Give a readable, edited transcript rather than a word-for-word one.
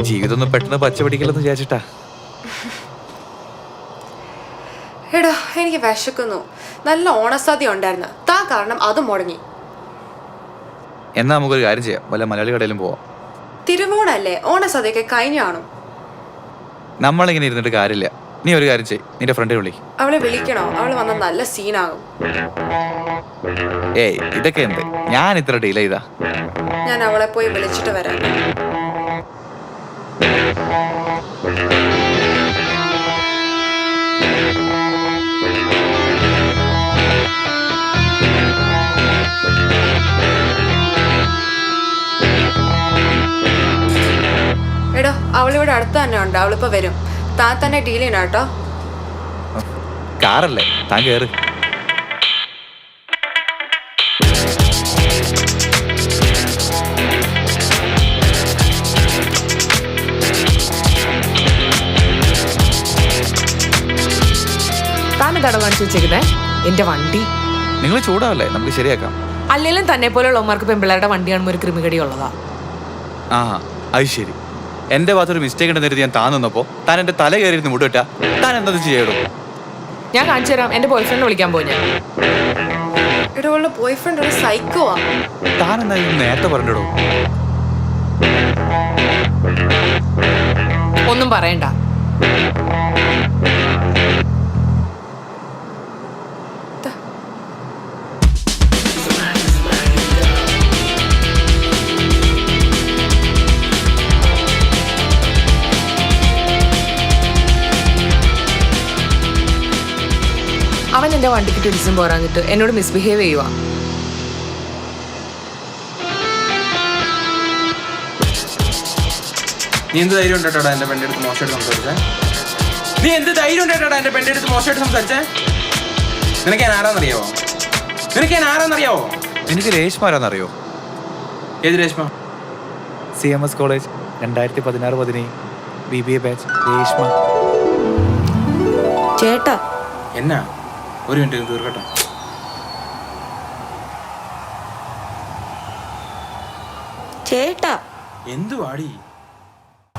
ജീവിതം ഒന്ന് പെട്ടെന്ന് പച്ച പിടിക്കില്ലെന്ന് വിചാരിച്ചിട്ടാ. എടാ എനിക്ക് വിശക്കുന്നു. നല്ല ഓണസദ്യ ഉണ്ടായിരുന്നു, താ കാരണം അത് മുടങ്ങി. എന്നാ നമുക്കൊരു കാര്യം ചെയ്യാം, വല്ല മലയാളി കടയിലും പോവാം. തിരുവോണല്ലേ, ഓണസദ്യയൊക്കെ കഴിഞ്ഞു കാണും. നമ്മളിങ്ങനെ ഇരുന്നിട്ട് കാര്യമില്ല. നീ ഒരു കാര്യം ചെയ്യ്, നിന്റെ ഫ്രണ്ടിനെ വിളി. അവളെ വിളിക്കണോ? അവള് വന്ന നല്ല സീനാകും. ഏയ് ഇതൊക്കെ എന്ത്, ഞാൻ ഇത്ര ഡീൽ ചെയ്താ. ഞാൻ അവളെ പോയി വിളിച്ചിട്ട് വരാം. എടോ, അവളിവിടെ അടുത്ത് തന്നെ ഉണ്ട്, അവളിപ്പോ വരും. താൻ തന്നെ ഡീൽ ചെയ്യണം കേട്ടോ. കാറല്ലേ, താൻ കേറ്. താനെന്താണോ കാണിച്ചു വെച്ചേക്കുന്നേ? എന്റെ വണ്ടി. നിങ്ങൾ ചൂടാവല്ലേ, നമുക്ക് ശരിയാക്കാം. അല്ലെങ്കിലും തന്നെ പോലെയുള്ളവന്മാർക്ക് പെൺപിള്ളേരുടെ വണ്ടി കാണുമ്പോൾ ഒരു ക്രിമികടി ഉള്ളതാ. ആ അത് ശരി. എന്റെ ഭാഗത്തൊരു മിസ്റ്റേക്ക് ഉണ്ടെന്ന് കരുതി ഞാൻ താൻ നിന്നപ്പോ താൻ എന്റെ തല കയറിയിരുന്ന് മുടിവിട്ടാ താൻ എന്താ ചെയ്യടോ? ഞാൻ കാണിച്ചു തരാം. എന്റെ ബോയ് ഫ്രണ്ട് വിളിക്കാൻ പോയി ഞാൻ. എടോ, അവളുടെ ബോയ് ഫ്രണ്ട് ഒരു സൈക്കോവാ. താൻ എന്താ ഇത് നേരത്തെ പറഞ്ഞിടോ? ഒന്നും പറയണ്ട. അവൻ എന്റെ വണ്ടിക്ക് ടിഡിസും പോരാഞ്ഞിട്ട് എന്നോട് മിസ്ബിഹേവ് ചെയ്യുവാ. നീ എന്ത് ധൈര്യം ഉണ്ടോടാ എന്റെ പെണ്ണിന്റെ അടുത്ത് മോശമായിട്ട് സംസാരിച്ചേ? നീ എന്ത് ധൈര്യം ഉണ്ടോടാ എന്റെ പെണ്ണിന്റെ അടുത്ത് മോശമായിട്ട് സംസാരിച്ചേ? നിനക്ക് ഞാൻ ആരാന്നറിയാവോ? എനിക്ക് രേഷ്മ ആരാന്നറിയോ? ഏത് Reshma? CMS college 2016-17 BBA batch Reshma. ചേട്ടാ എന്നാ ഒരു മിനിറ്റ് തീർക്കട്ടെ. ചേട്ടാ എന്തു വാടി?